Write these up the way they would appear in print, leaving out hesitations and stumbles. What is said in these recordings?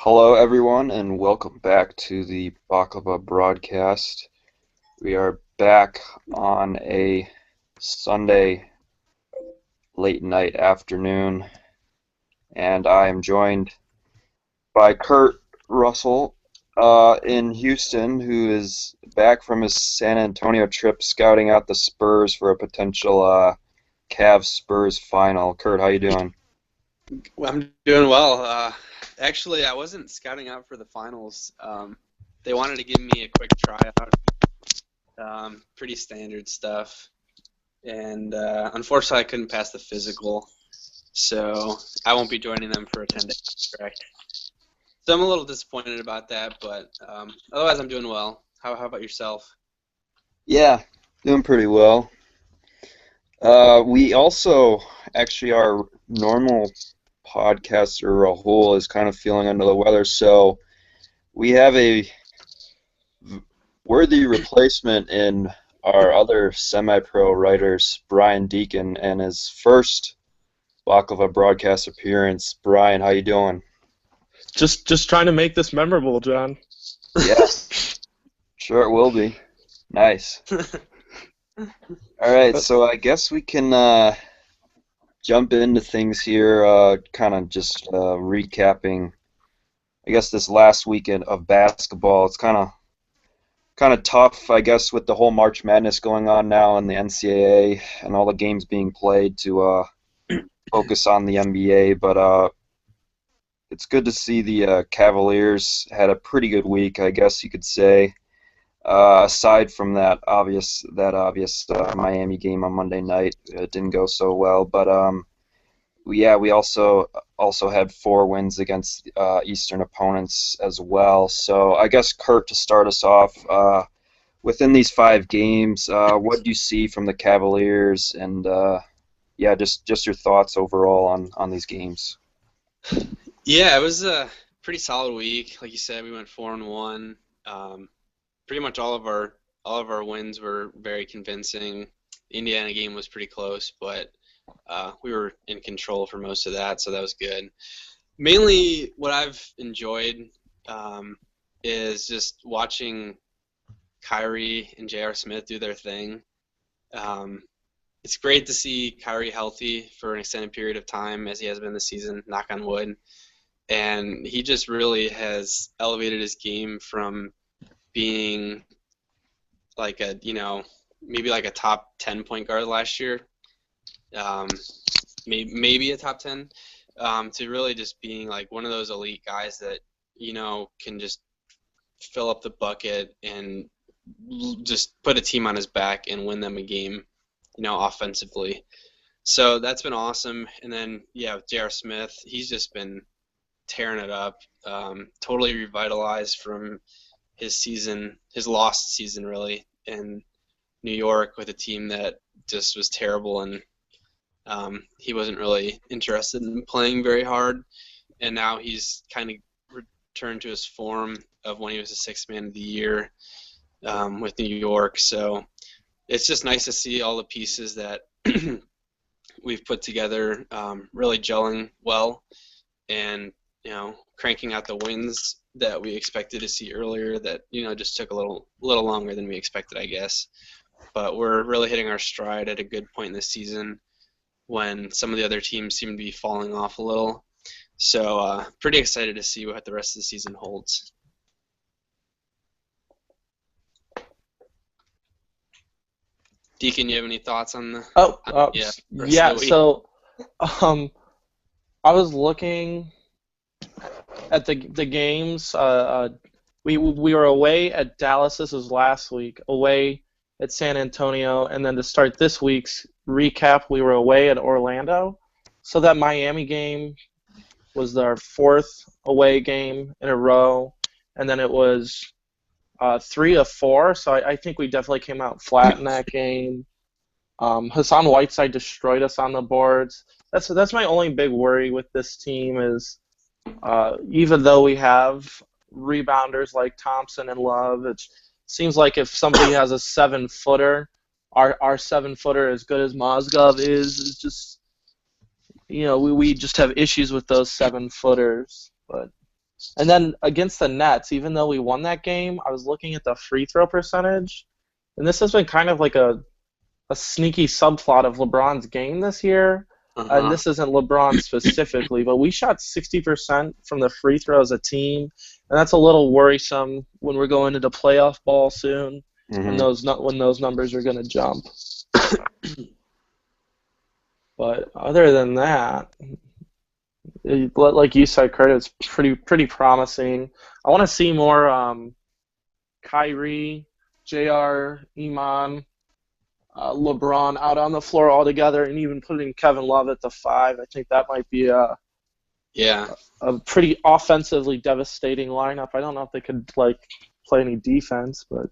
Hello, everyone, and welcome back to the Baklava Broadcast. We are back on a Sunday late night afternoon, and I am joined by Kurt Russell in Houston, who is back from his San Antonio trip scouting out the Spurs for a potential Cavs-Spurs final. Kurt, how you doing? Well, I'm doing well. Actually, I wasn't scouting out for the finals. They wanted to give me a quick tryout, pretty standard stuff, and unfortunately, I couldn't pass the physical, so I won't be joining them for a 10-day contract. So I'm a little disappointed about that, but otherwise, I'm doing well. How about yourself? Yeah, doing pretty well. We also, actually, our normal podcaster Rahul is kind of feeling under the weather, so we have a worthy replacement in our other semi-pro writers, Bryan Deeken, and his first Baklava broadcast appearance. Brian, how you doing? Just trying to make this memorable, John. Yeah, sure it will be. Nice. All right, so I guess we can jump into things here, kind of just recapping, I guess, this last weekend of basketball. It's kind of tough, I guess, with the whole March Madness going on now and the NCAA and all the games being played to focus on the NBA. But it's good to see the Cavaliers had a pretty good week, I guess you could say. Aside from that obvious Miami game on Monday night, it didn't go so well. But we also had four wins against Eastern opponents as well. So I guess Kurt, to start us off, within these five games, what do you see from the Cavaliers, and yeah, just your thoughts overall on these games. Yeah, it was a pretty solid week. Like you said, we went 4-1. Pretty much all of our wins were very convincing. The Indiana game was pretty close, but we were in control for most of that, so that was good. Mainly, what I've enjoyed is just watching Kyrie and J.R. Smith do their thing. Um, it's great to see Kyrie healthy for an extended period of time, as he has been this season, knock on wood. And he just really has elevated his game from being like maybe like a top 10 point guard last year, um, maybe a top 10, to really just being like one of those elite guys that, can just fill up the bucket and just put a team on his back and win them a game, offensively. So that's been awesome. And then, yeah, with J.R. Smith, he's just been tearing it up, totally revitalized from his lost season, really, in New York with a team that just was terrible, and he wasn't really interested in playing very hard. And now he's kind of returned to his form of when he was the sixth man of the year, with New York. So it's just nice to see all the pieces that we've put together really gelling well, and cranking out the wins that we expected to see earlier that just took a little longer than we expected, I guess. But we're really hitting our stride at a good point in the season when some of the other teams seem to be falling off a little. So pretty excited to see what the rest of the season holds. Deacon, you have any thoughts on the rest Yeah. of the week? So, I was looking at the games. We were away at Dallas. This was last week. Away at San Antonio, and then to start this week's recap, we were away at Orlando. So that Miami game was our fourth away game in a row, and then it was 3 of 4. So I think we definitely came out flat in that game. Hassan Whiteside destroyed us on the boards. That's my only big worry with this team is even though we have rebounders like Thompson and Love, it seems like if somebody has a 7-footer, our 7-footer as good as Mozgov is just we just have issues with those 7-footers. But And then against the Nets, even though we won that game, I was looking at the free throw percentage, and this has been kind of like a sneaky subplot of LeBron's game this year. And Uh-huh. this isn't LeBron specifically, but we shot 60% from the free throw as a team, and that's a little worrisome when we're going into playoff ball soon, and Hmm. when those numbers are going to jump. But other than that, like you said, Kurt, it's pretty promising. I want to see more Kyrie, JR, Iman, LeBron out on the floor altogether, and even putting Kevin Love at the 5. I think that might be Yeah. a pretty offensively devastating lineup. I don't know if they could play any defense, but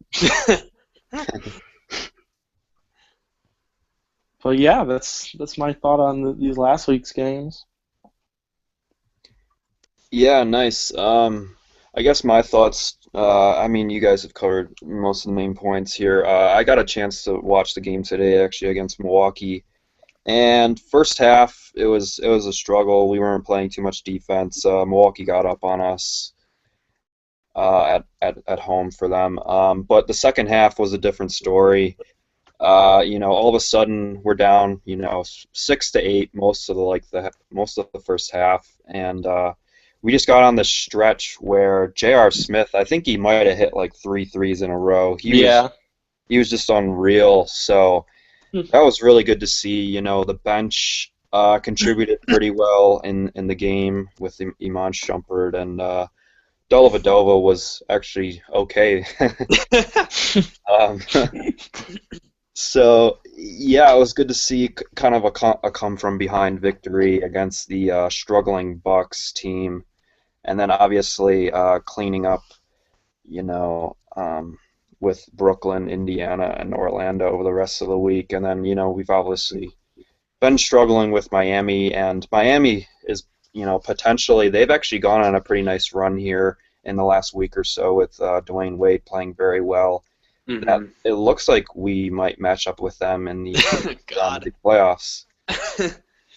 yeah, that's my thought on these last week's games. Yeah, nice. I guess my thoughts. I mean, you guys have covered most of the main points here. I got a chance to watch the game today, actually, against Milwaukee. And first half, it was a struggle. We weren't playing too much defense. Milwaukee got up on us at home for them. But the second half was a different story. All of a sudden we're down, 6-8 most of the first half, and we just got on this stretch where J.R. Smith, I think he might have hit like 3 threes in a row. Yeah. He was just unreal. So that was really good to see. The bench contributed pretty well in the game with Iman Shumpert, and Dellavedova was actually okay. um, So yeah, it was good to see kind of a come from behind victory against the struggling Bucks team, and then obviously cleaning up, you know, um, with Brooklyn, Indiana, and Orlando over the rest of the week, and then we've obviously been struggling with Miami, and Miami is potentially they've actually gone on a pretty nice run here in the last week or so with Dwayne Wade playing very well. That Hmm. it looks like we might match up with them in God. the playoffs.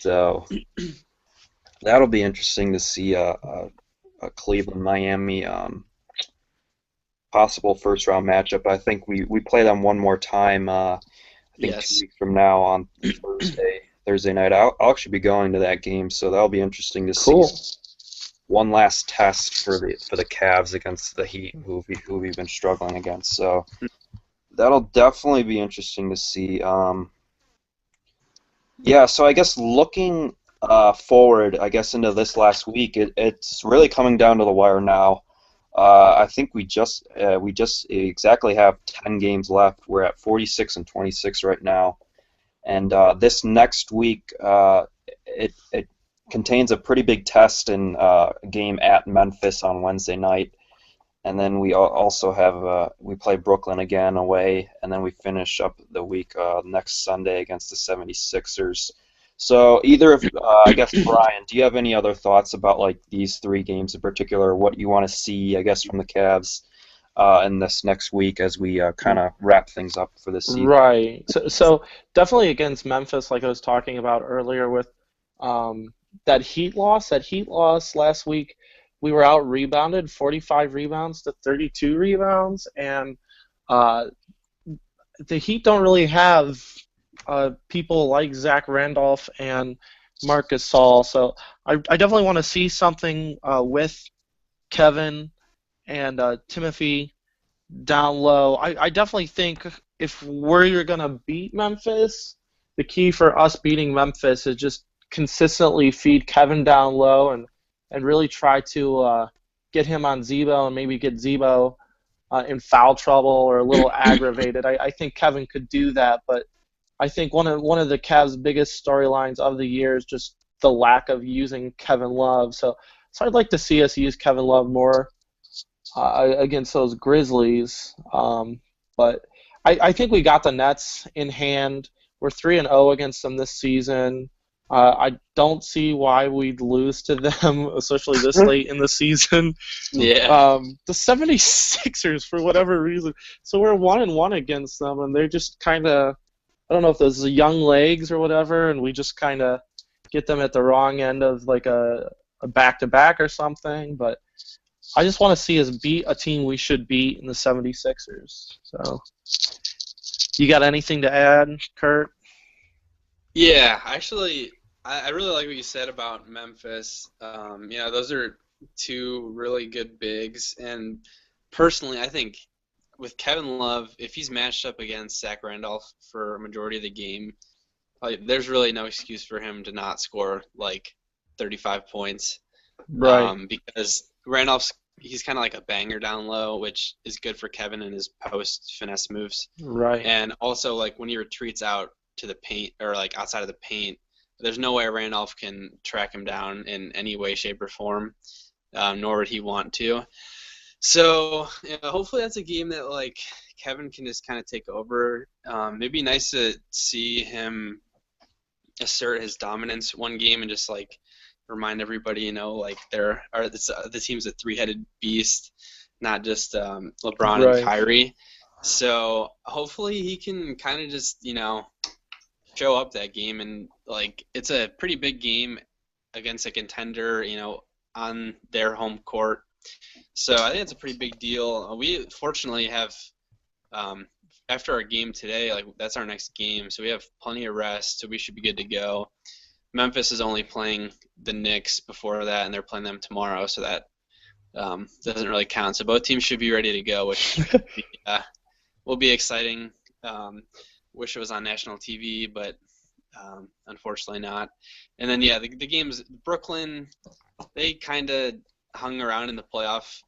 So that'll be interesting to see a Cleveland Miami possible first round matchup. I think we play them one more time. I think two Yes. weeks from now on Thursday night. I'll actually be going to that game, so that'll be interesting to see Cool. one last test for the Cavs against the Heat, who we've been struggling against. So that'll definitely be interesting to see. Yeah, so I guess looking forward, I guess into this last week, it's really coming down to the wire now. I think we just exactly have 10 games left. We're at 46 and 26 right now, and this next week, it contains a pretty big test in a game at Memphis on Wednesday night. And then we also have we play Brooklyn again away, and then we finish up the week next Sunday against the 76ers. So either of I guess Brian, do you have any other thoughts about like these three games in particular? What you want to see, I guess, from the Cavs in this next week as we kind of wrap things up for this season? Right. So definitely against Memphis, like I was talking about earlier with that Heat loss. That Heat loss last week, we were out rebounded, 45 rebounds to 32 rebounds, and uh, the Heat don't really have people like Zach Randolph and Marc Gasol. So I definitely want to see something with Kevin and Timothy down low. I definitely think if we're going to beat Memphis, the key for us beating Memphis is just consistently feed Kevin down low and really try to get him on Zebo and maybe get Zebo in foul trouble or a little aggravated. I think Kevin could do that, but I think one of the Cavs' biggest storylines of the year is just the lack of using Kevin Love. So I'd like to see us use Kevin Love more against those Grizzlies. But I think we got the Nets in hand. We're 3-0 against them this season. I don't see why we'd lose to them, especially this late in the season. Yeah. The 76ers, for whatever reason. So we're 1-1 against them, and they're just kind of, I don't know if those are young legs or whatever, and we just kind of get them at the wrong end of like a back-to-back or something. But I just want to see us beat a team we should beat in the 76ers. So, you got anything to add, Kurt? Yeah, actually, I really like what you said about Memphis. Those are two really good bigs, and personally, I think with Kevin Love, if he's matched up against Zach Randolph for a majority of the game, like there's really no excuse for him to not score like 35 points. Right. Because Randolph's he's kind of like a banger down low, which is good for Kevin and his post finesse moves. Right. And also like when he retreats out to the paint or like outside of the paint, there's no way Randolph can track him down in any way, shape, or form, nor would he want to. So hopefully that's a game that like Kevin can just kind of take over. It'd be nice to see him assert his dominance one game and just like remind everybody, like the team's a three-headed beast, not just LeBron and Kyrie. So hopefully he can kind of just show up that game, and like it's a pretty big game against a contender, on their home court. So I think it's a pretty big deal. We fortunately have after our game today, like that's our next game, so we have plenty of rest, so we should be good to go. Memphis is only playing the Knicks before that, and they're playing them tomorrow, so that doesn't really count. So both teams should be ready to go, which will be exciting. Wish it was on national TV, but unfortunately not. And then the games, Brooklyn, they kind of hung around in the playoff.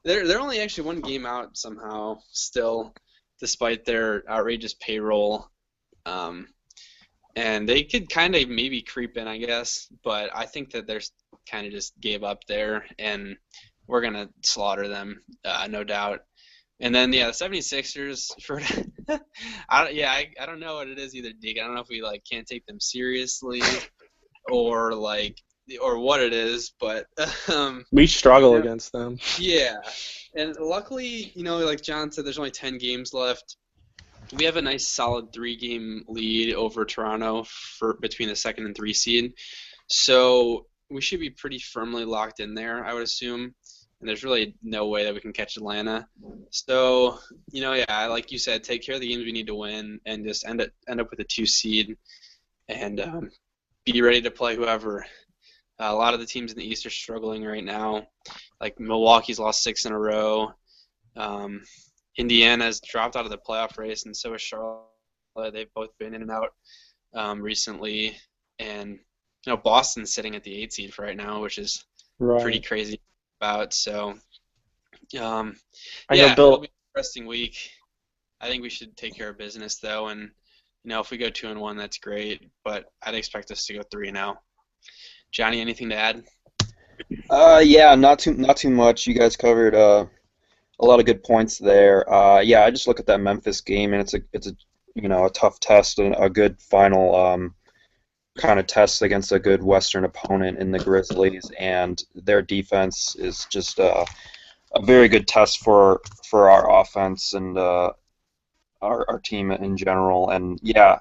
They're only actually one game out somehow still, despite their outrageous payroll. And they could kind of maybe creep in, I guess, but I think that they're kind of just gave up there, and we're going to slaughter them, no doubt. And then, the 76ers, I don't know what it is either, Deek. I don't know if we, can't take them seriously or what it is, but we struggle against them. Yeah. And luckily, like John said, there's only 10 games left. We have a nice solid 3-game lead over Toronto between the 2nd and 3 seed. So we should be pretty firmly locked in there, I would assume. And there's really no way that we can catch Atlanta. So, like you said, take care of the games we need to win and just end up with a 2 seed and be ready to play whoever. A lot of the teams in the East are struggling right now. Like Milwaukee's lost 6 in a row. Indiana's dropped out of the playoff race, and so has Charlotte. They've both been in and out recently. And, Boston's sitting at the 8 seed for right now, which is pretty crazy about. So, it'll be an interesting week. I think we should take care of business, though. And, if we go 2-1, that's great. But I'd expect us to go 3-0. Johnny, anything to add? Not too much. You guys covered a lot of good points there. I just look at that Memphis game, and it's a tough test and a good final kind of test against a good Western opponent in the Grizzlies, and their defense is just a very good test for our offense and our team in general. And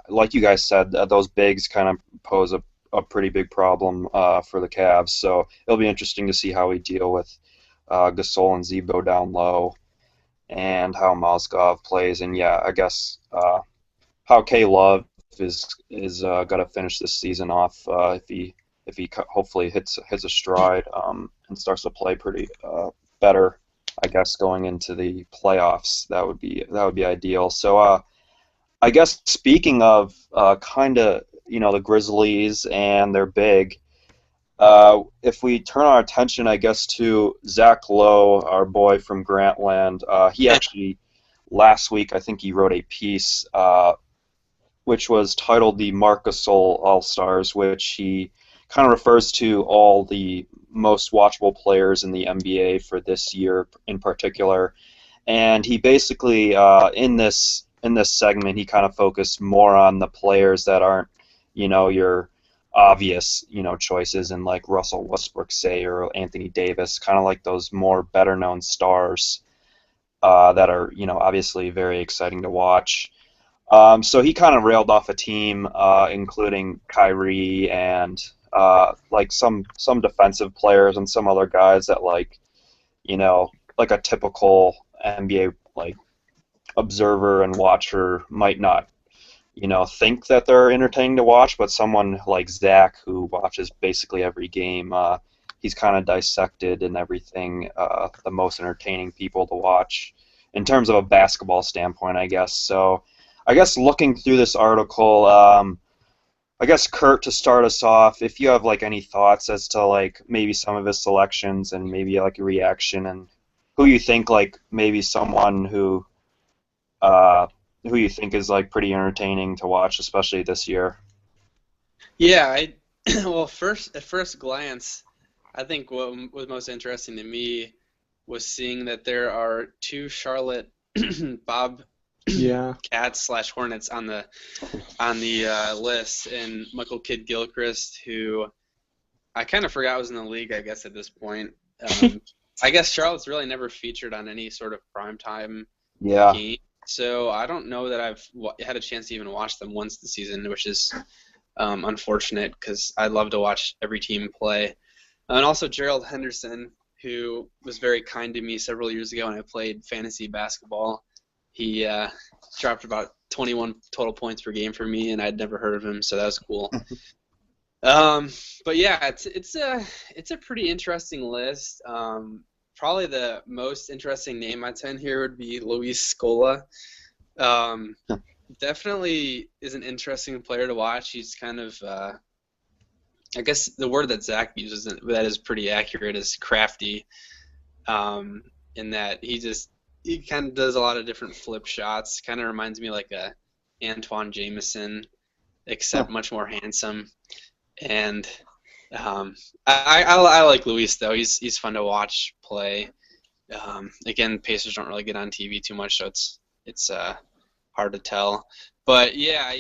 like you guys said, those bigs kind of pose a pretty big problem for the Cavs. So it'll be interesting to see how we deal with Gasol and Zebo down low, and how Mozgov plays, and I guess how K-Love is gonna finish this season off if he hopefully hits a stride and starts to play pretty better, I guess, going into the playoffs. That would be ideal. So I guess speaking of the Grizzlies and they're big. If we turn our attention, I guess, to Zach Lowe, our boy from Grantland, he actually, last week, I think he wrote a piece which was titled the Marc Gasol All-Stars, which he kind of refers to all the most watchable players in the NBA for this year in particular. And he basically, in this segment, he kind of focused more on the players that aren't, your obvious, choices, and like Russell Westbrook, say, or Anthony Davis, kind of like those more better-known stars that are, obviously very exciting to watch. So he kind of railed off a team, including Kyrie and like some defensive players and some other guys that like a typical NBA like observer and watcher might not, think that they're entertaining to watch, but someone like Zach who watches basically every game, he's kind of dissected and everything, the most entertaining people to watch in terms of a basketball standpoint, I guess. So I guess looking through this article, I guess Kurt, to start us off, if you have like any thoughts as to like maybe some of his selections and maybe like a reaction and who you think like maybe someone uh, who you think is like pretty entertaining to watch, especially this year. Yeah, well, at first glance, I think what was most interesting to me was seeing that there are two Charlotte Bob Yeah. Cats / Hornets on the list, and Michael Kidd Gilchrist, who I kind of forgot was in the league, I guess, at this point. I guess Charlotte's really never featured on any sort of primetime Yeah. game, so I don't know that I've had a chance to even watch them once this season, which is unfortunate because I'd love to watch every team play. And also Gerald Henderson, who was very kind to me several years ago when I played fantasy basketball. He dropped about 21 total points per game for me, and I'd never heard of him, so that was cool. But yeah, it's a pretty interesting list. Probably the most interesting name I'd say in here would be Luis Scola. Definitely is an interesting player to watch. He's kind of, I guess the word that Zach uses that is pretty accurate is crafty, in that he kind of does a lot of different flip shots. Kind of reminds me like a Antoine Jameson, except much more handsome. And I like Luis though. He's fun to watch play. Again, Pacers don't really get on TV too much, so it's hard to tell. But yeah,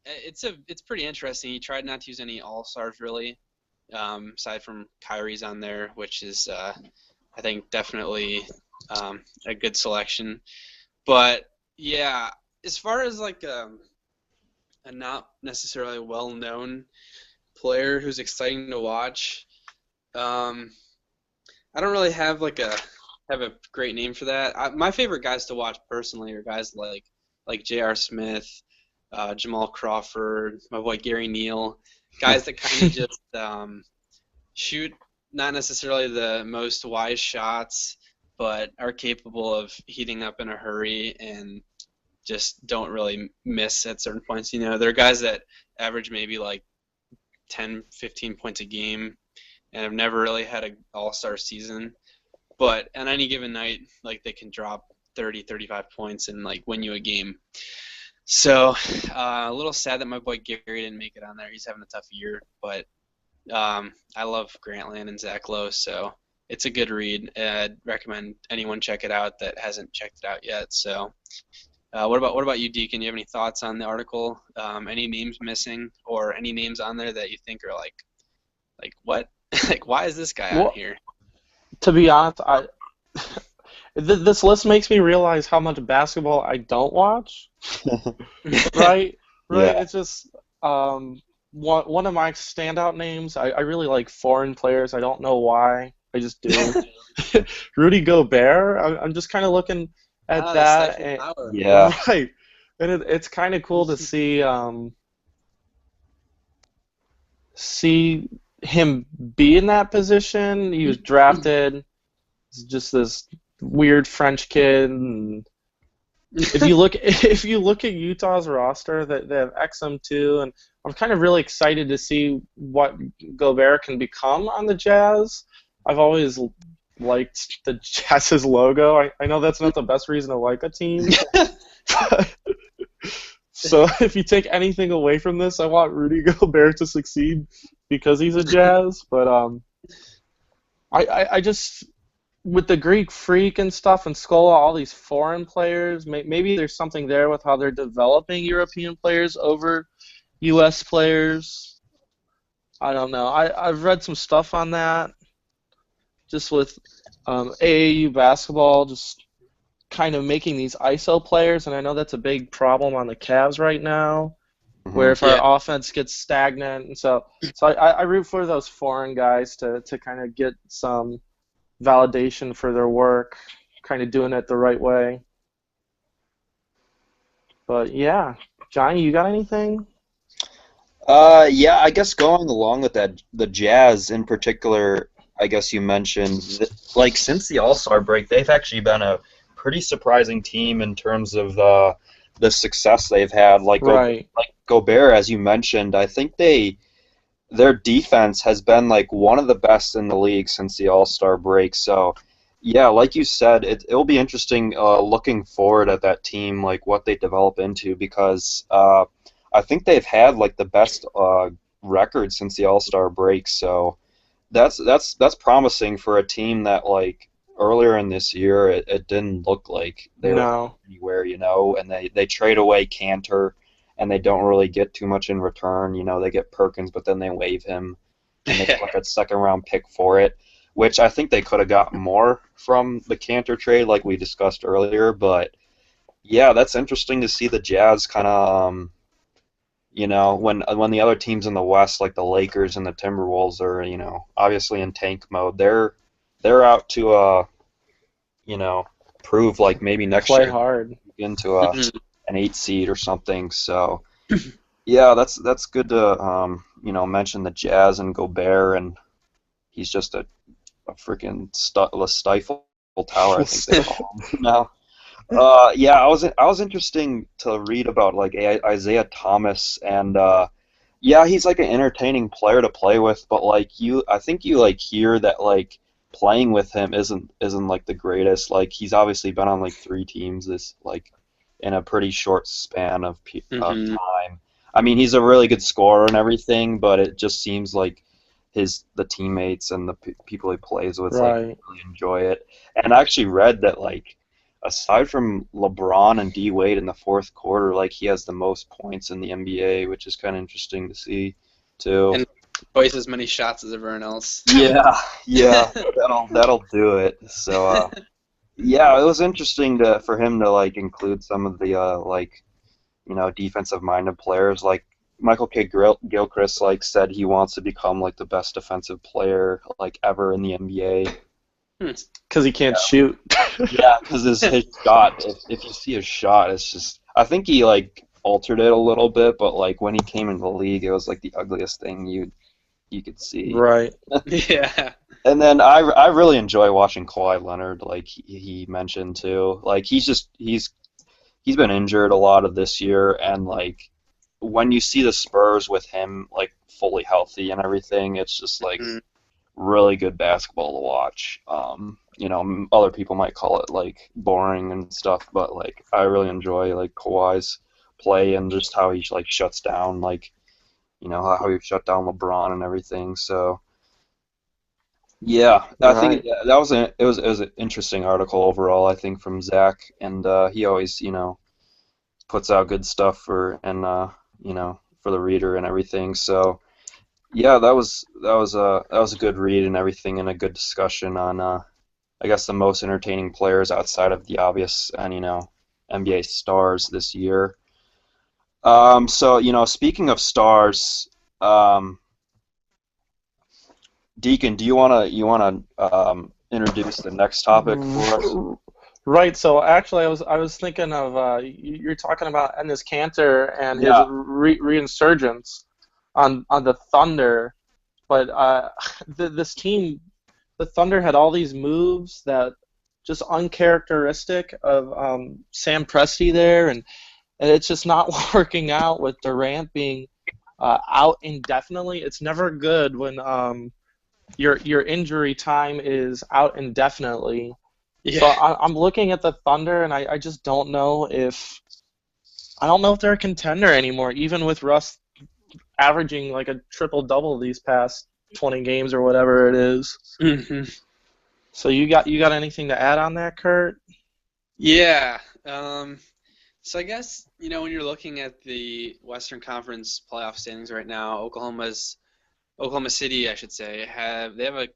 it's pretty interesting. He tried not to use any All-Stars really, aside from Kyrie's on there, which is I think definitely a good selection. But yeah, as far as like a not necessarily well-known player who's exciting to watch, I don't really have a great name for that. My favorite guys to watch personally are guys like J.R. Smith, Jamal Crawford, my boy Gary Neal, guys that kind of just shoot not necessarily the most wise shots, but are capable of heating up in a hurry and just don't really miss at certain points. They're guys that average maybe like 10, 15 points a game and have never really had an all-star season. But on any given night, like they can drop 30, 35 points and like win you a game. So a little sad that my boy Gary didn't make it on there. He's having a tough year, but I love Grantland and Zach Lowe, so it's a good read. I'd recommend anyone check it out that hasn't checked it out yet. So what about you, Deacon? Do you have any thoughts on the article? Any names missing or any names on there that you think are like what? Like why is this guy on here? To be honest, this list makes me realize how much basketball I don't watch. Right? Yeah. It's just one of my standout names. I really like foreign players. I don't know why. I just do. Rudy Gobert. I'm just kind of looking at that. And, yeah. Right. And it's kind of cool to see him be in that position. He was drafted as just this weird French kid. And if you look at Utah's roster, they have XM2, and I'm kind of really excited to see what Gobert can become on the Jazz. I've always liked the Jazz's logo. I know that's not the best reason to like a team. So if you take anything away from this, I want Rudy Gobert to succeed because he's a Jazz. But I just, with the Greek Freak and stuff and Scola, all these foreign players, maybe there's something there with how they're developing European players over U.S. players. I don't know. I've read some stuff on that, just with AAU basketball, just kind of making these ISO players, and I know that's a big problem on the Cavs right now, where if our offense gets stagnant, and so I root for those foreign guys to kind of get some validation for their work, kind of doing it the right way. But yeah, Johnny, you got anything? Yeah, I guess going along with that, the Jazz in particular, I guess you mentioned, like since the All-Star break, they've actually been a pretty surprising team in terms of the success they've had. Right. Like Gobert, as you mentioned, I think their defense has been like one of the best in the league since the All-Star break. So, yeah, like you said, it'll be interesting looking forward at that team, like what they develop into, because I think they've had like the best record since the All-Star break. So that's promising for a team that like earlier in this year it didn't look like they were No. anywhere, and they trade away Cantor and they don't really get too much in return. They get Perkins, but then they waive him, and they get like a second round pick for it, which I think they could have gotten more from the Cantor trade, like we discussed earlier. But yeah, that's interesting to see the Jazz kind of, when the other teams in the West, like the Lakers and the Timberwolves, are obviously in tank mode. They're out to prove like maybe next Play year hard. into an 8 seed or something. So. Yeah, that's good to mention the Jazz and Gobert, and he's just a freaking stifle tower, I think they call him now. Yeah, I was interesting to read about like Isaiah Thomas, and yeah, he's like an entertaining player to play with, but like I think you like hear that like playing with him isn't like the greatest. Like he's obviously been on like 3 teams this like in a pretty short span of time. I mean, he's a really good scorer and everything, but it just seems like the teammates and the people he plays with like Right. really enjoy it. And I actually read that like aside from LeBron and D Wade in the fourth quarter, like he has the most points in the NBA, which is kind of interesting to see too. And twice as many shots as everyone else. Yeah, that'll do it. So yeah, it was interesting for him to like include some of the defensive minded players. Like Michael K. Gilchrist like said he wants to become like the best defensive player like ever in the NBA. Because he can't shoot. Yeah, because his shot, if you see his shot, it's just, I think he like altered it a little bit, but like when he came into the league, it was like the ugliest thing you could see. Right. Yeah. And then I really enjoy watching Kawhi Leonard, like he mentioned too. Like he's been injured a lot of this year, and like when you see the Spurs with him like fully healthy and everything, it's just like really good basketball to watch. Other people might call it like boring and stuff, but like I really enjoy like Kawhi's play and just how he like shuts down like how he shut down LeBron and everything. So yeah, I think it was an interesting article overall. I think from Zach, and he always puts out good stuff for the reader and everything. So yeah, that was a good read and everything, and a good discussion on I guess the most entertaining players outside of the obvious and NBA stars this year. So speaking of stars, Deacon, do you wanna introduce the next topic for us? Right. So actually, I was thinking of you're talking about Enes Kanter and his Yeah. reinsurgence on the Thunder, but this team, the Thunder had all these moves that just uncharacteristic of Sam Presti there, and it's just not working out with Durant being out indefinitely. It's never good when your injury time is out indefinitely. Yeah. So I'm looking at the Thunder, and I just don't know if they're a contender anymore, even with Russ averaging like a triple-double these past 20 games or whatever it is. So you got anything to add on that, Kurt? Yeah. So I guess, when you're looking at the Western Conference playoff standings right now, Oklahoma City, I should say, they have a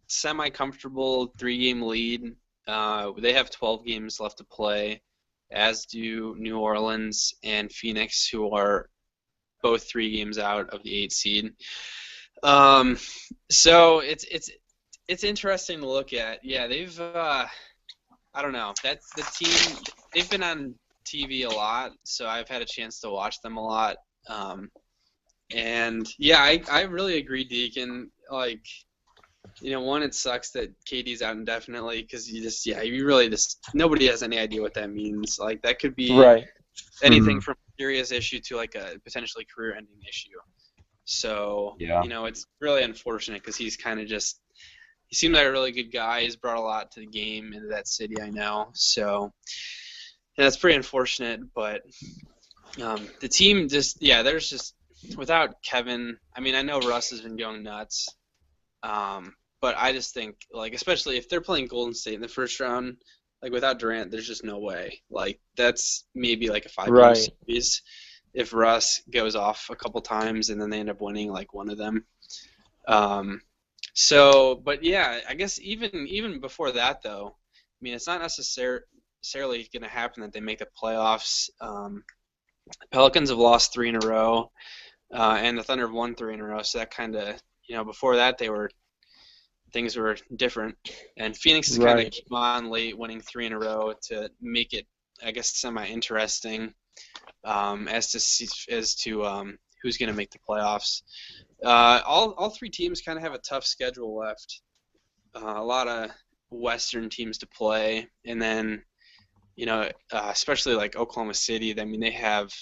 semi-comfortable 3-game lead. They have 12 games left to play, as do New Orleans and Phoenix, who are both 3 games out of the 8 seed. So it's interesting to look at. Yeah, they've I don't know. That's the team. They've been on TV a lot, so I've had a chance to watch them a lot. And yeah, I really agree, Deacon. Like, one, it sucks that KD's out indefinitely because you really just nobody has any idea what that means. Like, that could be Right. anything from a serious issue to like a potentially career-ending issue. So, Yeah. It's really unfortunate because he's kind of just he seemed like a really good guy. He's brought a lot to the game into that city, I know. So, yeah, that's pretty unfortunate. But the team there's just without Kevin. I mean, I know Russ has been going nuts, but I just think especially if they're playing Golden State in the first round, without Durant, there's just no way. That's maybe a 5-game series if Russ goes off a couple times and then they end up winning one of them. But yeah, I guess even before that though, I mean, it's not necessarily going to happen that they make the playoffs. Pelicans have lost 3 in a row, and the Thunder have won 3 in a row. So that kind of, before that things were different. And Phoenix has kind of came on late, winning 3 in a row to make it, I guess, semi-interesting as to who's going to make the playoffs. All 3 teams kind of have a tough schedule left. A lot of Western teams to play, and then especially Oklahoma City. I mean, they have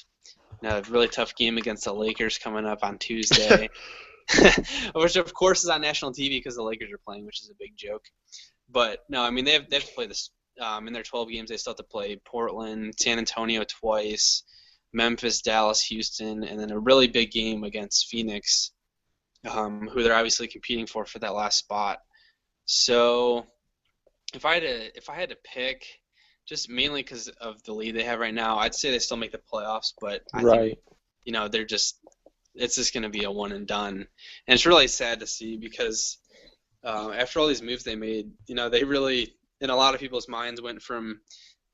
a really tough game against the Lakers coming up on Tuesday, which of course is on national TV because the Lakers are playing, which is a big joke. But no, I mean they have to play this in their 12 games. They still have to play Portland, San Antonio twice, Memphis, Dallas, Houston, and then a really big game against Phoenix, who they're obviously competing for that last spot. So if I had to pick, just mainly because of the lead they have right now, I'd say they still make the playoffs, but I think it's just going to be a one and done. And it's really sad to see because after all these moves they made, they really, in a lot of people's minds, went from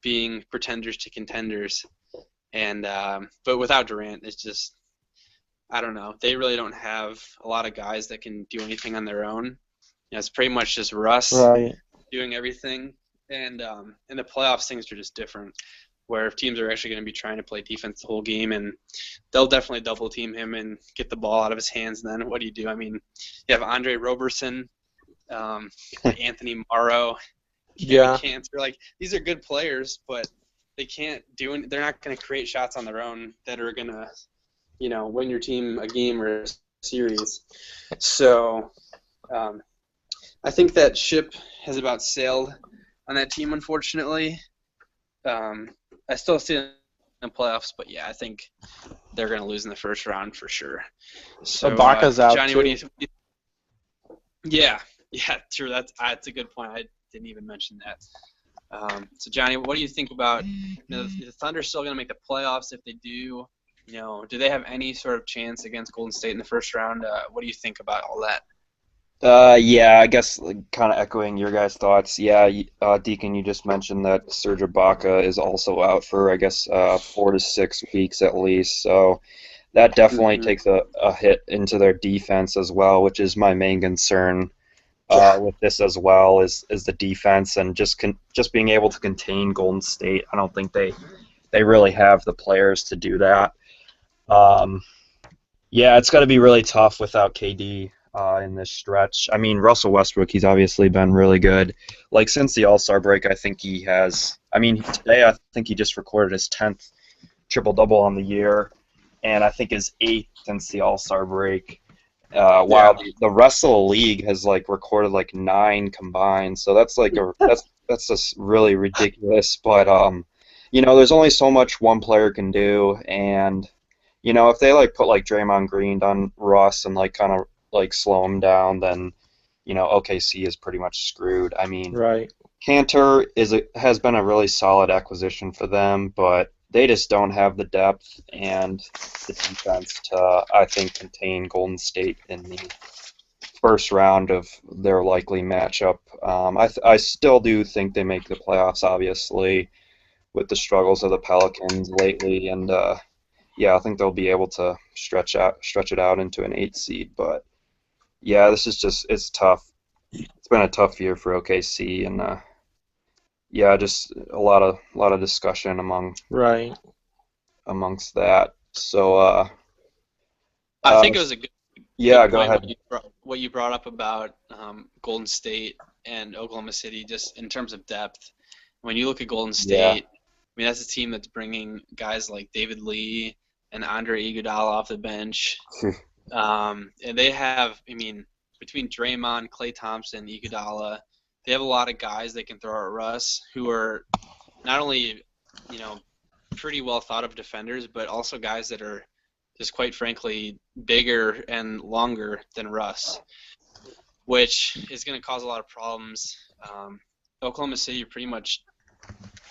being pretenders to contenders. And but without Durant, it's just, I don't know. They really don't have a lot of guys that can do anything on their own. It's pretty much just Russ doing everything. And in the playoffs, things are just different, where if teams are actually going to be trying to play defense the whole game, and they'll definitely double team him and get the ball out of his hands. And then what do you do? I mean, you have Andre Roberson, Anthony Morrow, Cantor. These are good players, but they can't do. They're not going to create shots on their own that are going to, win your team a game or a series. So I think that ship has about sailed on that team, unfortunately. I still see it in the playoffs, but yeah, I think they're going to lose in the first round for sure. So Ibaka's out Johnny, too. what do you? Yeah, true. That's a good point. I didn't even mention that. So Johnny, what do you think about? The Thunder still going to make the playoffs if they do? Do they have any sort of chance against Golden State in the first round? What do you think about all that? Yeah, I guess kind of echoing your guys' thoughts. Yeah, Deacon, you just mentioned that Serge Ibaka is also out for, I guess, 4 to 6 weeks at least. So that definitely takes a hit into their defense as well, which is my main concern with this as well, is the defense and just being able to contain Golden State. I don't think they really have the players to do that. Yeah, it's got to be really tough without KD. In this stretch. I mean, Russell Westbrook, he's obviously been really good. Since the All-Star break, I think he has. I mean, today I think he just recorded his 10th triple-double on the year, and I think his 8th since the All-Star break. While the rest of the league has recorded 9 combined, so that's that's just really ridiculous. But there's only so much one player can do, and if they put Draymond Green on Russ and kind of slow him down, then OKC is pretty much screwed. I mean, Cantor has been a really solid acquisition for them, but they just don't have the depth and the defense to, I think, contain Golden State in the first round of their likely matchup. I still do think they make the playoffs, obviously, with the struggles of the Pelicans lately, and yeah, I think they'll be able to stretch it out into an 8 seed, but yeah, this is it's tough. It's been a tough year for OKC, and yeah, just a lot of discussion Right. amongst that. So I think it was a yeah, good go point ahead. what you brought up about Golden State and Oklahoma City, just in terms of depth. When you look at Golden Yeah. State, I mean, that's a team that's bringing guys like David Lee and Andre Iguodala off the bench. And they have, I mean, between Draymond, Klay Thompson, Iguodala, they have a lot of guys they can throw at Russ who are not only, pretty well thought of defenders, but also guys that are just quite frankly bigger and longer than Russ, which is going to cause a lot of problems. Oklahoma City pretty much,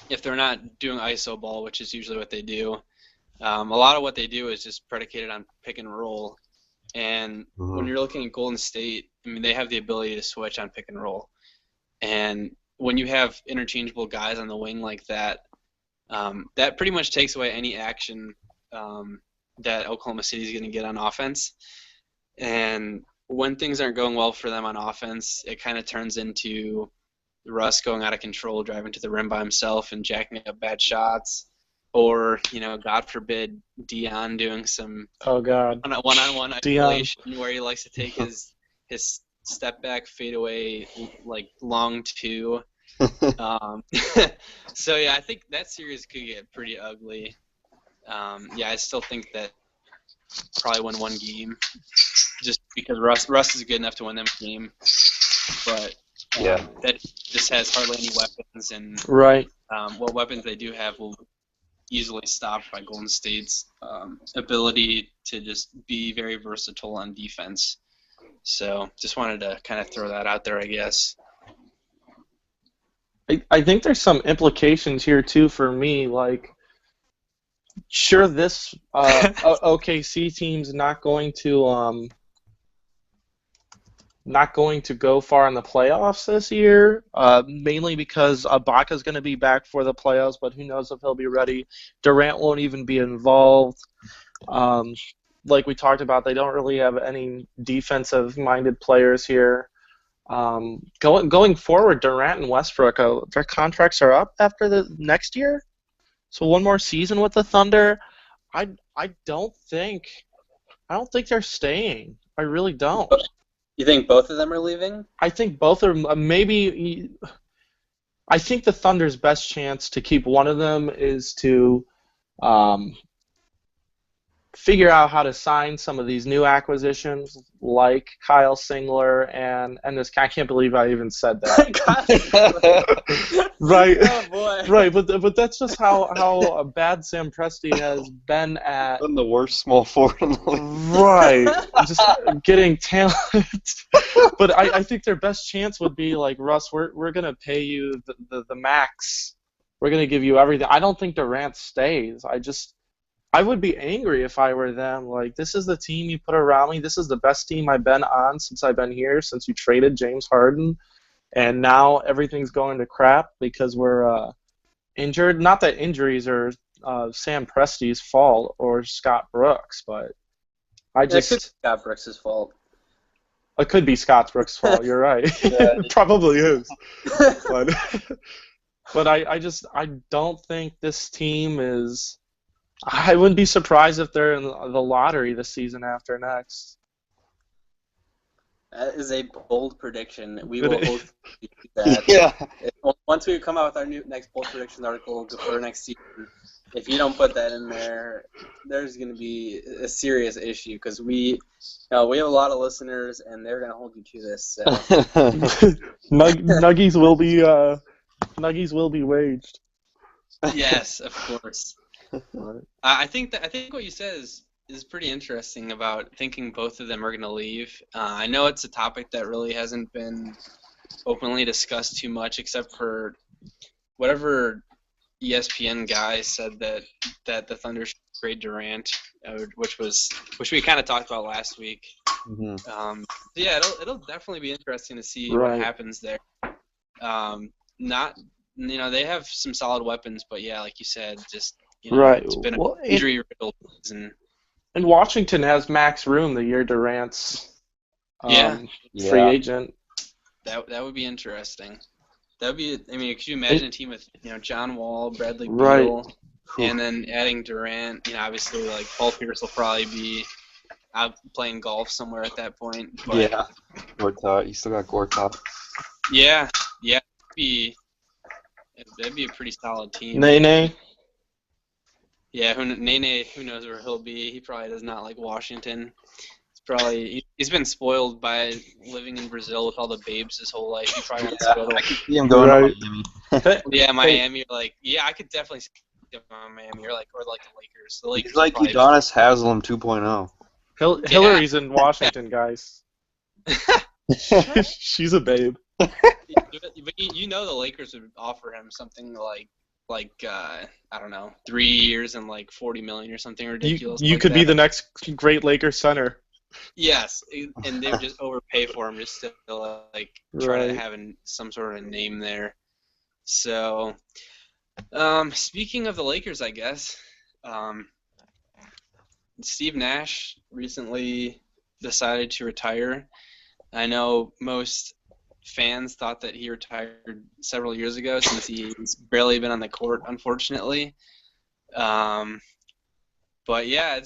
if they're not doing ISO ball, which is usually what they do, a lot of what they do is just predicated on pick and roll. And when you're looking at Golden State, I mean, they have the ability to switch on pick and roll. And when you have interchangeable guys on the wing like that, that pretty much takes away any action that Oklahoma City is going to get on offense. And when things aren't going well for them on offense, it kind of turns into Russ going out of control, driving to the rim by himself and jacking up bad shots. Or, God forbid, Dion doing some one-on-one isolation where he likes to take his step back, fade away, like long two. So yeah, I think that series could get pretty ugly. I still think that probably win one game, just because Russ is good enough to win them a game, but that just has hardly any weapons, and what weapons they do have will easily stopped by Golden State's ability to just be very versatile on defense. So just wanted to kind of throw that out there, I guess. I think there's some implications here too for me. Like, sure, this OKC team's not going to go far in the playoffs this year, mainly because Ibaka's going to be back for the playoffs, but who knows if he'll be ready. Durant won't even be involved. Like we talked about, they don't really have any defensive-minded players here. Going forward, Durant and Westbrook, their contracts are up after the next year, so one more season with the Thunder. I don't think they're staying. I really don't. You think both of them are leaving? I think both are maybe. I think the Thunder's best chance to keep one of them is to figure out how to sign some of these new acquisitions, like Kyle Singler and this. I can't believe I even said that. Right. Oh boy. Right, but that's just how bad Sam Presti has been at. Been the worst small forward in the league. Right, just getting talent. But I think their best chance would be like, Russ, we're gonna pay you the max. We're gonna give you everything. I don't think Durant stays. I would be angry if I were them. Like, this is the team you put around me. This is the best team I've been on since I've been here, since you traded James Harden. And now everything's going to crap because we're injured. Not that injuries are Sam Presti's fault or Scott Brooks, but It could be Scott Brooks' fault. It could be Scott Brooks' fault. You're right. It probably is. But I don't think this team is. I wouldn't be surprised if they're in the lottery this season after next. That is a bold prediction. We will hold you to that. Yeah. Once we come out with our next bold predictions article for next season, if you don't put that in there, there's going to be a serious issue because we have a lot of listeners and they're going to hold you to this. So. Nuggies will be waged. Yes, of course. I think what you said is pretty interesting about thinking both of them are going to leave. I know it's a topic that really hasn't been openly discussed too much, except for whatever ESPN guy said that the Thunder should trade Durant, which we kind of talked about last week. Mm-hmm. Yeah, it'll definitely be interesting to see what happens there. They have some solid weapons, but yeah, like you said, just. It's been an injury-riddled season. And Washington has max room the year Durant's free agent. That would be interesting. That would be. I mean, could you imagine a team with John Wall, Bradley Right. Beal, and then adding Durant? Obviously, like Paul Pierce will probably be out playing golf somewhere at that point. But Yeah. Gortat. You still got Gortat. yeah, that'd be a pretty solid team. Nene. Yeah, Nene, who knows where he'll be? He probably does not like Washington. He's been spoiled by living in Brazil with all the babes his whole life. He probably wants to go I to. can see him going Right. to Miami. Yeah, Miami. I could definitely see him on Miami or the Lakers. The Lakers He's like probably. Udonis Haslem 2.0. Hillary's in Washington, guys. She's a babe. But the Lakers would offer him something like I don't know, 3 years and like $40 million or something ridiculous. You could be the next great Lakers center. Yes, and they would just overpay for him just to try to have some sort of a name there. So, speaking of the Lakers, I guess, Steve Nash recently decided to retire. I know most fans thought that he retired several years ago since he's barely been on the court, unfortunately. But yeah,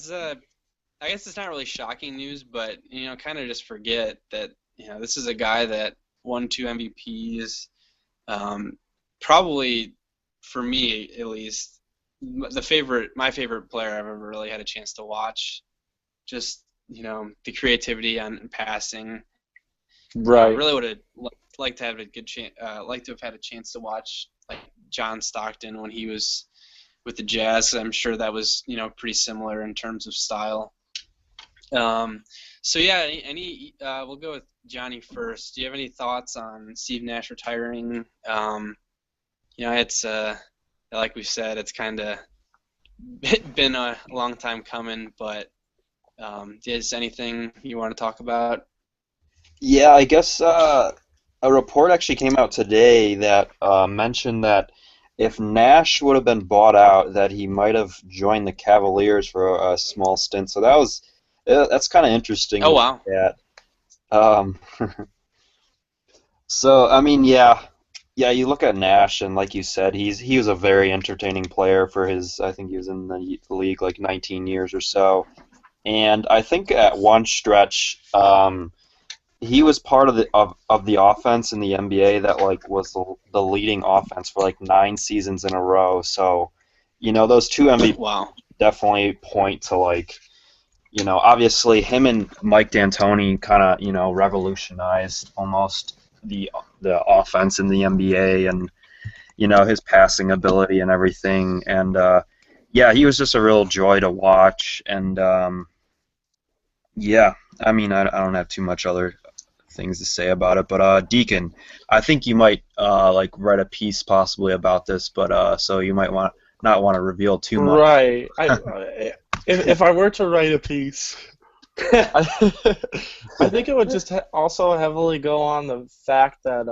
I guess it's not really shocking news, but kind of just forget that this is a guy that won 2 MVPs. Probably for me at least, my favorite player I've ever really had a chance to watch. Just the creativity on passing. Right. I really would have liked to have a good chance. Like to have had a chance to watch like John Stockton when he was with the Jazz. I'm sure that was pretty similar in terms of style. So yeah, we'll go with Johnny first. Do you have any thoughts on Steve Nash retiring? It's like we said, it's kind of been a long time coming, but is anything you want to talk about? Yeah, I guess a report actually came out today that mentioned that if Nash would have been bought out, that he might have joined the Cavaliers for a small stint. So that's kind of interesting. Oh wow. So I mean, yeah. You look at Nash, and like you said, he was a very entertaining player for I think he was in the league like 19 years or so, and I think at one stretch, he was part of the offense in the NBA that was the leading offense for like 9 seasons in a row. So, those 2 MVPs definitely point to obviously him and Mike D'Antoni kind of revolutionized almost the offense in the NBA and his passing ability and everything. And he was just a real joy to watch. And I mean I don't have too much other things to say about it, but Deacon, I think you might write a piece possibly about this, but so you might not want to reveal too much. Right. If I were to write a piece, I think it would just also heavily go on the fact that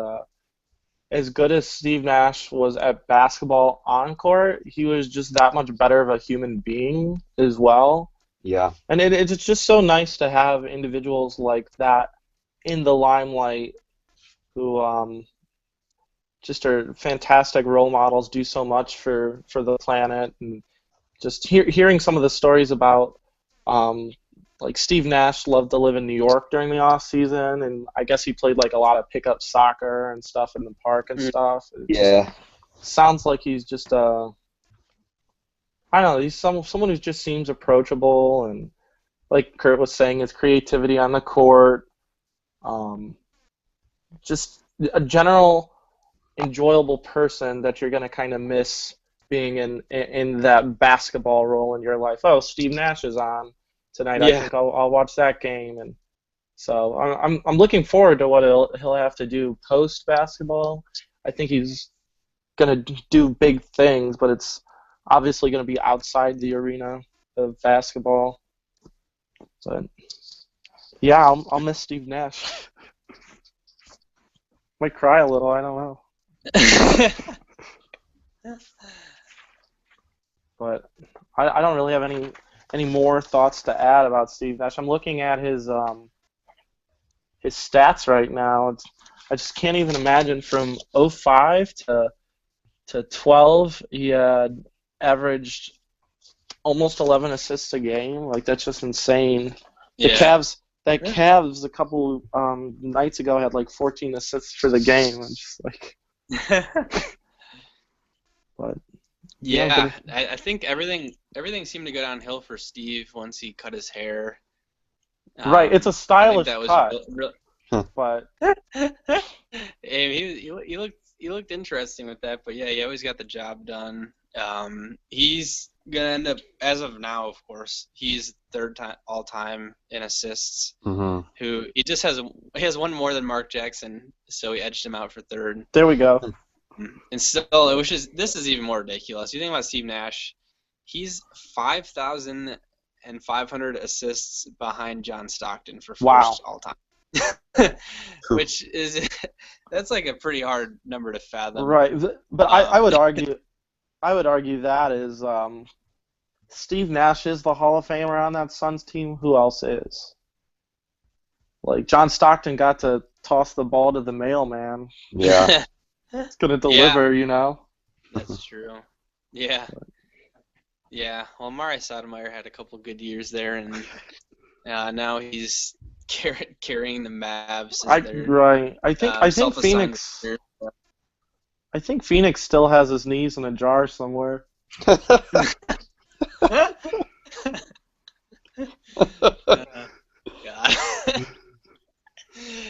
as good as Steve Nash was at basketball on court, he was just that much better of a human being as well. Yeah. And it's just so nice to have individuals like that in the limelight who just are fantastic role models, do so much for the planet, and just hearing some of the stories about like Steve Nash loved to live in New York during the off season, and I guess he played like a lot of pickup soccer and stuff in the park and stuff. Sounds like he's just I don't know, he's someone who just seems approachable, and like Kurt was saying, his creativity on the court, just a general enjoyable person that you're gonna kind of miss being in that basketball role in your life. Oh, Steve Nash is on tonight. I think I'll watch that game, and so I'm looking forward to what he'll have to do post basketball. I think he's gonna do big things, but it's obviously gonna be outside the arena of basketball. But yeah, I'll miss Steve Nash. Might cry a little. I don't know. But I don't really have any more thoughts to add about Steve Nash. I'm looking at his stats right now. I just can't even imagine from '05 to 12, he had averaged almost 11 assists a game. Like, that's just insane. The Yeah. Cavs a couple nights ago had like 14 assists for the game. I'm just like, but Yeah, I think everything seemed to go downhill for Steve once he cut his hair. Right, it's a I think stylish that was cut, real. but And he looked interesting with that, but yeah, he always got the job done. He's gonna end up, as of now, of course, he's third time all time in assists. Mm-hmm. Who he has one more than Mark Jackson, so he edged him out for third. there we go. And still, this is even more ridiculous. You think about Steve Nash, he's 5,500 assists behind John Stockton for first all time. Which that's like a pretty hard number to fathom. Right, but I would argue that is Steve Nash is the Hall of Famer on that Suns team. Who else is? Like, John Stockton got to toss the ball to the mailman. Yeah. It's gonna deliver, you know. That's true. Yeah. Yeah. Well, Mari Sotomayor had a couple good years there, and now he's carrying the Mavs. Right. I think Phoenix. I think Phoenix still has his knees in a jar somewhere. God.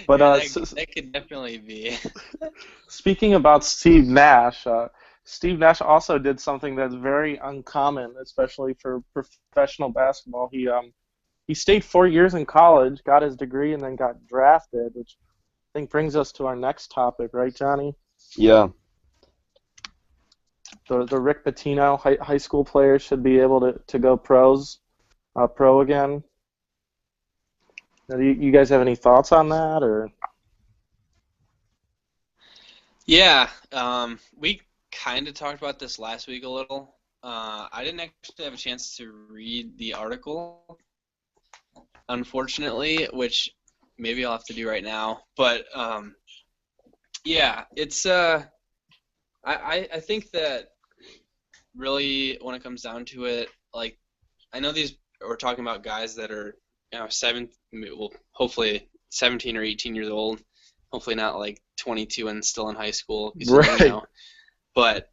But that could definitely be. Speaking about Steve Nash, Steve Nash also did something that's very uncommon, especially for professional basketball. He stayed 4 years in college, got his degree, and then got drafted, which I think brings us to our next topic, right, Johnny? Yeah. The Rick Pitino high school players should be able to go pro again. Do you guys have any thoughts on that, or? Yeah, we kind of talked about this last week a little. I didn't actually have a chance to read the article, unfortunately, which maybe I'll have to do right now. But yeah, it's I think that really when it comes down to it, like, I know we're talking about guys that are hopefully 17 or 18 years old. Hopefully not like 22 and still in high school. Right. You know. But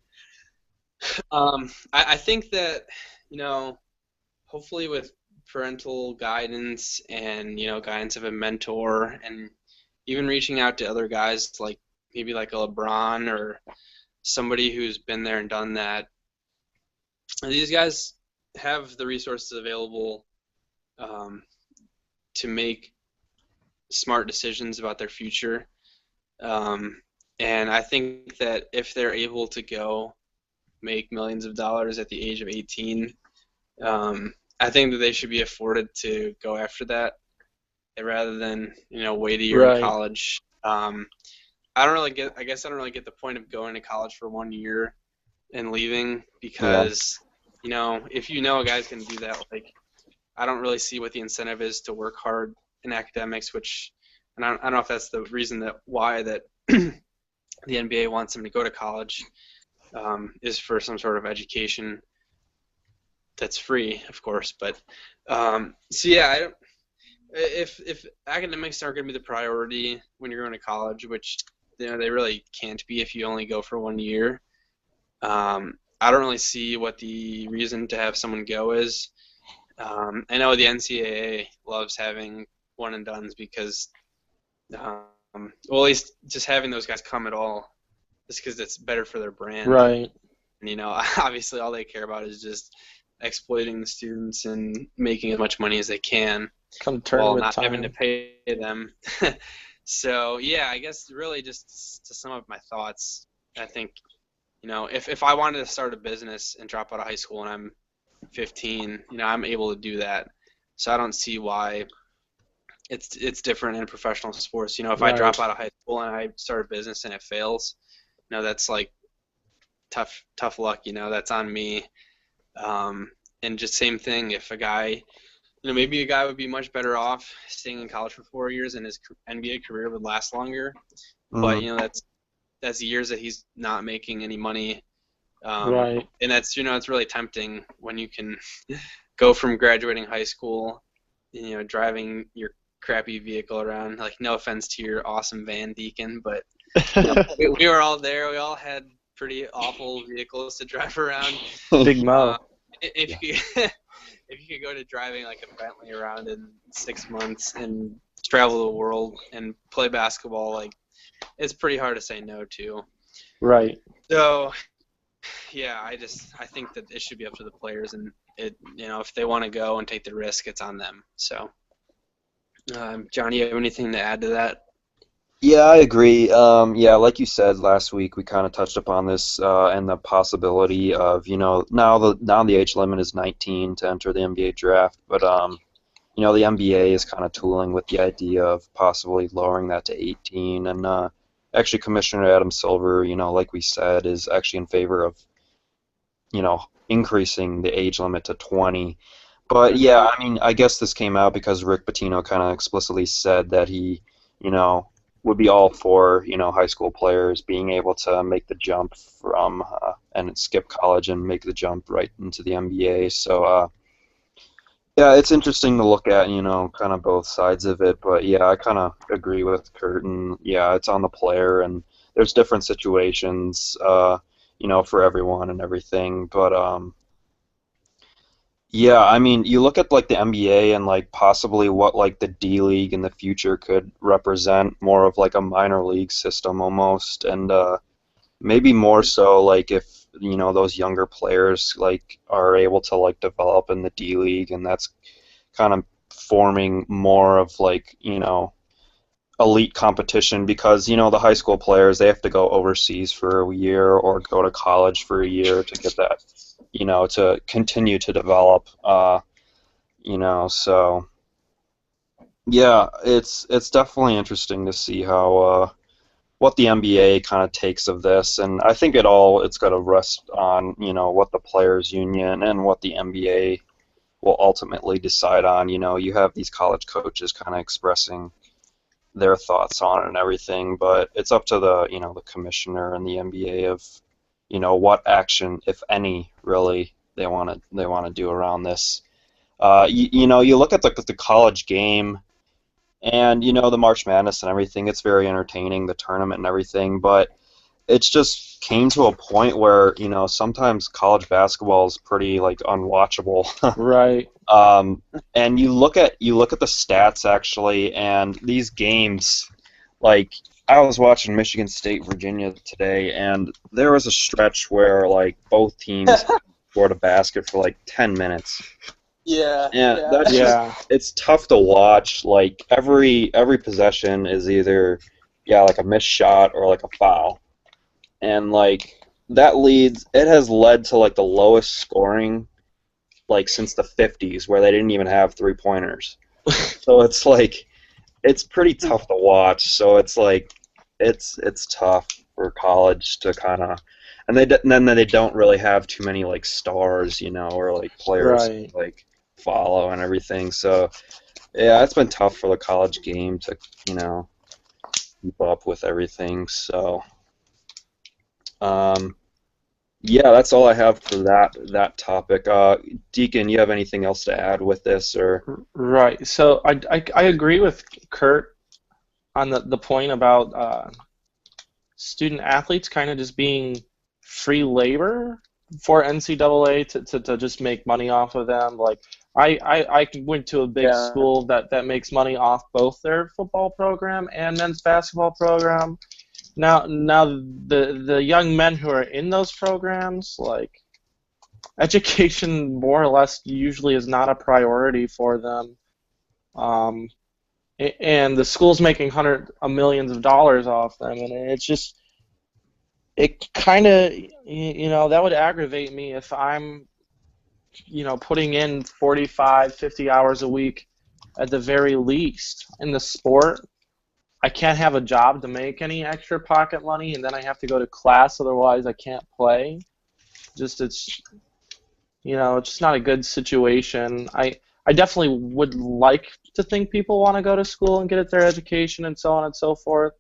I think that, hopefully with parental guidance and, guidance of a mentor, and even reaching out to other guys like maybe like a LeBron or somebody who's been there and done that. These guys have the resources available to make smart decisions about their future. And I think that if they're able to go make millions of dollars at the age of 18, I think that they should be afforded to go after that rather than, wait a year in college. I don't really get the point of going to college for 1 year and leaving because, if a guy's going to do that, like, I don't really see what the incentive is to work hard in academics, and I don't know if that's the reason why the NBA wants him to go to college, is for some sort of education that's free, of course. But so yeah, if academics aren't going to be the priority when you're going to college, which they really can't be if you only go for 1 year, I don't really see what the reason to have someone go is. I know the NCAA loves having one and dones because, well, at least just having those guys come at all, just because it's better for their brand. Right. And obviously, all they care about is just exploiting the students and making as much money as they can, while not having to pay them. So yeah, I guess really just to sum up my thoughts, I think, if I wanted to start a business and drop out of high school and I'm 15, I'm able to do that. So I don't see why it's different in professional sports. If I drop out of high school and I start a business and it fails, that's like tough luck. That's on me. And just same thing, if a guy, maybe a guy would be much better off staying in college for 4 years and his NBA career would last longer. but Mhm. that's years that he's not making any money. Right. And that's it's really tempting when you can go from graduating high school, driving your crappy vehicle around. Like, no offense to your awesome van, Deacon, but we were all there. We all had pretty awful vehicles to drive around. Big Uh, Mo. if you could, if you could go to driving like a Bentley around in 6 months and travel the world and play basketball, like it's pretty hard to say no to. Right. So yeah, I think that it should be up to the players, and if they want to go and take the risk, it's on them. So, John, you have anything to add to that? Yeah, I agree. Yeah, like you said last week, we kind of touched upon this and the possibility of, now the age limit is 19 to enter the NBA draft, but the NBA is kind of tooling with the idea of possibly lowering that to 18, and actually Commissioner Adam Silver, like we said, is actually in favor of, increasing the age limit to 20. But yeah, Mm-hmm. I mean, I guess this came out because Rick Pitino kind of explicitly said that he, you know, would be all for, high school players being able to make the jump from and skip college and make the jump right into the NBA. So yeah, it's interesting to look at, kind of both sides of it. But yeah, I kind of agree with Kurt, and yeah, it's on the player, and there's different situations, for everyone and everything. But yeah, I mean, you look at like the NBA and like possibly what like the D League in the future could represent more of like a minor league system almost, and maybe more so like if those younger players like are able to like develop in the D League, and that's kind of forming more of like elite competition because the high school players they have to go overseas for a year or go to college for a year to get that to continue to develop so yeah, it's definitely interesting to see how what the NBA kind of takes of this, and I think it's got to rest on what the players union and what the NBA will ultimately decide on. You have these college coaches kind of expressing their thoughts on it and everything, but it's up to the commissioner and the NBA of what action, if any, really they want to do around this. You look at the college game and the March Madness and everything. It's very entertaining, the tournament and everything, but it's just came to a point where sometimes college basketball is pretty like unwatchable. Right. um, and you look at the stats actually, and these games, like I was watching Michigan State Virginia today, and there was a stretch where like both teams scored a basket for like 10 minutes. Yeah, And yeah. that's just Yeah. it's tough to watch. Like every possession is either like a missed shot or like a foul. And like it has led to like the lowest scoring like since the 50s where they didn't even have three-pointers. So it's like it's pretty tough to watch. So it's like it's tough for college to kind of and then they don't really have too many like stars, or like players Right. like follow and everything. So yeah, it's been tough for the college game to you know keep up with everything. So um, yeah, that's all I have for that topic. Deacon, you have anything else to add with this or? Right. So I agree with Kurt on the point about student athletes kind of just being free labor for NCAA to just make money off of them. Like I went to a big Yeah. school that makes money off both their football program and men's basketball program. Now the young men who are in those programs, like education more or less usually is not a priority for them. Um, and the school's making hundreds of millions of dollars off them, and it's just it kind of that would aggravate me if I'm putting in 45, 50 hours a week at the very least in the sport. I can't have a job to make any extra pocket money, and then I have to go to class, otherwise I can't play. Just it's just not a good situation. I definitely would like to think people want to go to school and get their education and so on and so forth.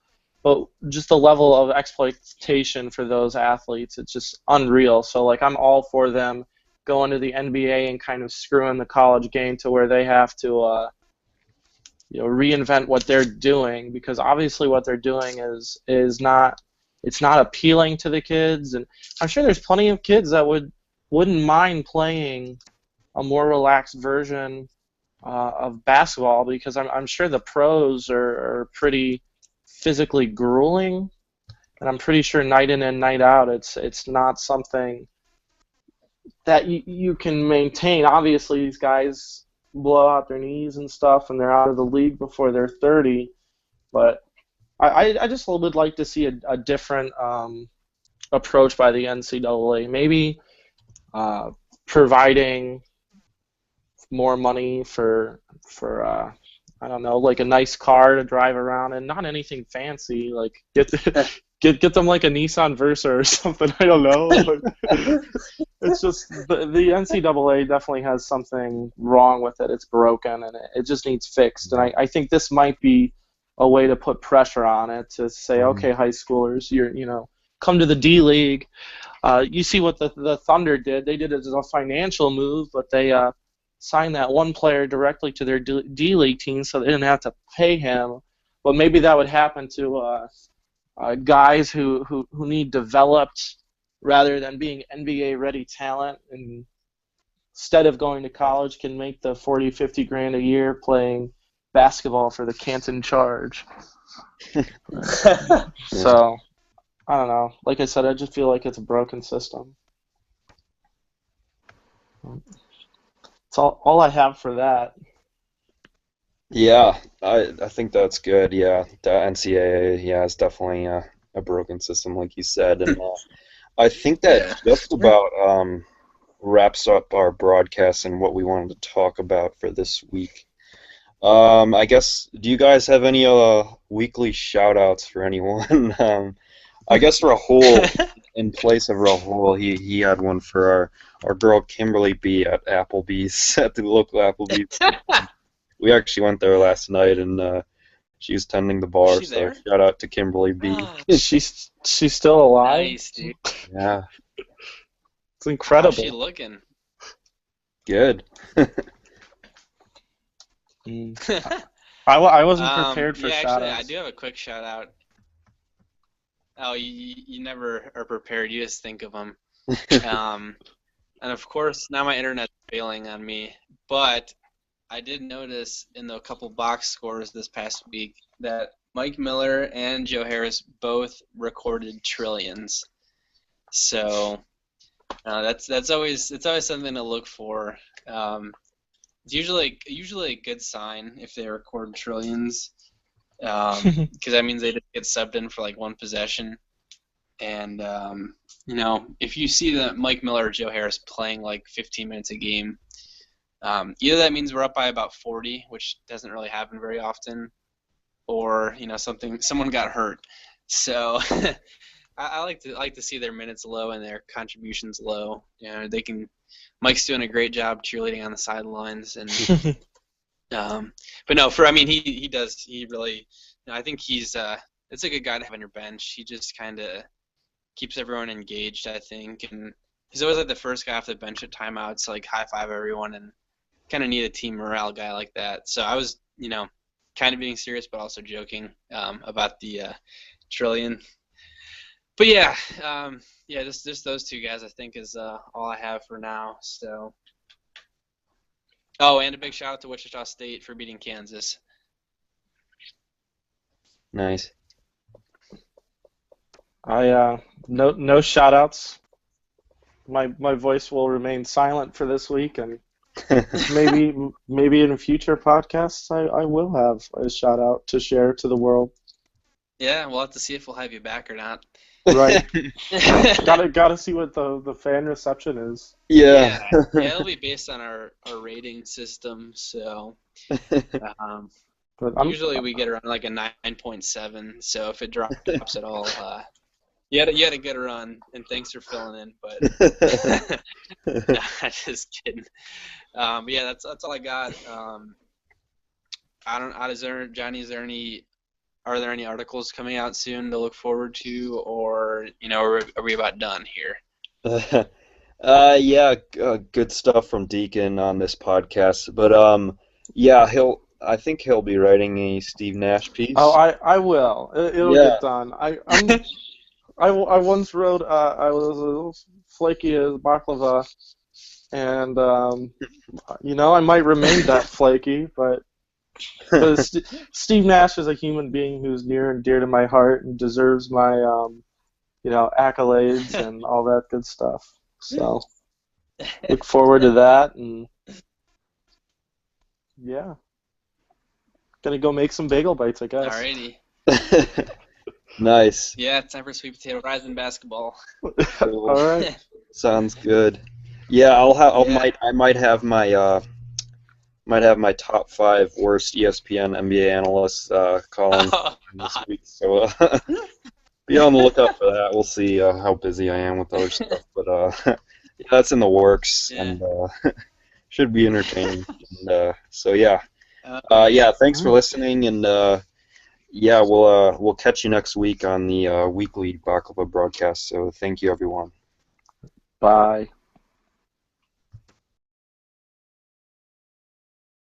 but just the level of exploitation for those athletes, it's just unreal. So like I'm all for them going to the NBA and kind of screwing the college game to where they have to reinvent what they're doing, because obviously what they're doing is not, it's not appealing to the kids. And I'm sure there's plenty of kids that wouldn't mind playing a more relaxed version of basketball, because I'm sure the pros are pretty physically grueling, and I'm pretty sure night in and night out it's not something that you can maintain. Obviously, these guys blow out their knees and stuff, and they're out of the league before they're 30. But I just would like to see a different approach by the NCAA. Maybe providing more money for I don't know, like a nice car to drive around, and not anything fancy. Like get them like a Nissan Versa or something. I don't know. It's just the NCAA definitely has something wrong with it. It's broken, and it just needs fixed. And I think this might be a way to put pressure on it, to say, okay, high schoolers, come to the D League. You see what the Thunder did. They did it as a financial move, but they signed that one player directly to their D League team, so they didn't have to pay him. But maybe that would happen to guys who need developed rather than being NBA-ready talent, and instead of going to college can make the 40, 50 grand a year playing basketball for the Canton Charge. So, I don't know. Like I said, I just feel like it's a broken system. That's all I have for that. Yeah, I think that's good. Yeah, the NCAA, yeah, is definitely a broken system, like you said, and I think that just about wraps up our broadcast and what we wanted to talk about for this week. I guess, do you guys have any weekly shout-outs for anyone? I guess Rahul, in place of Rahul, he had one for our girl Kimberly B at Applebee's, at the local Applebee's. We actually went there last night, and she was tending the bar, so there? shout out to Kimberly B. She's still alive? Nice, dude. Yeah. It's incredible. How's she looking? Good. I wasn't prepared for yeah, shout-outs. actually, I do have a quick shout-out. Oh, you never are prepared. You just think of them. And of course, now my internet's failing on me. But I did notice in the couple box scores this past week that Mike Miller and Joe Harris both recorded trillions. So that's always something to look for. It's usually a good sign if they record trillions, because that means they just get subbed in for like one possession. And if you see that Mike Miller or Joe Harris playing like 15 minutes a game, either that means we're up by about 40, which doesn't really happen very often, or someone got hurt. So I like to see their minutes low and their contributions low. Mike's doing a great job cheerleading on the sidelines, and but no, he really, I think it's a good guy to have on your bench. He just kind of keeps everyone engaged, I think, and he's always like the first guy off the bench at timeouts, like high five everyone, and kind of need a team morale guy like that. So I was, kind of being serious but also joking about the trillion. But yeah, just those two guys I think is all I have for now. So, and a big shout out to Wichita State for beating Kansas. Nice. No shout outs. My voice will remain silent for this week, and maybe in future podcasts I will have a shout out to share to the world. Yeah, we'll have to see if we'll have you back or not. Right. Gotta see what the fan reception is. Yeah. It'll be based on our rating system. So usually we get around like a 9.7. So if it drops at all, you had a good run, and thanks for filling in. But nah, just kidding. But yeah, that's all I got. Johnny, is there any are there any articles coming out soon to look forward to, or are we about done here? Yeah, good stuff from Deacon on this podcast. But yeah, I think he'll be writing a Steve Nash Oh, piece. I will. It'll Yeah. get done. I once wrote. I was a little flaky as baklava, and I might remain that flaky, but Steve Nash is a human being who's near and dear to my heart and deserves my accolades and all that good stuff. So look forward to that, and yeah, gonna go make some bagel bites, I guess. Alrighty. Nice. Yeah, it's time for sweet potato fries and basketball. Cool. All right. Sounds good. Yeah, Yeah. I might have my top 5 worst ESPN NBA analysts column Oh, this God. week. So be on the lookout for that. We'll see how busy I am with other stuff, but yeah, that's in the works Yeah. and should be entertaining. And, so yeah, Okay. yeah. Thanks for listening, and yeah, we'll catch you next week on the weekly Baklava broadcast. So thank you, everyone. Bye.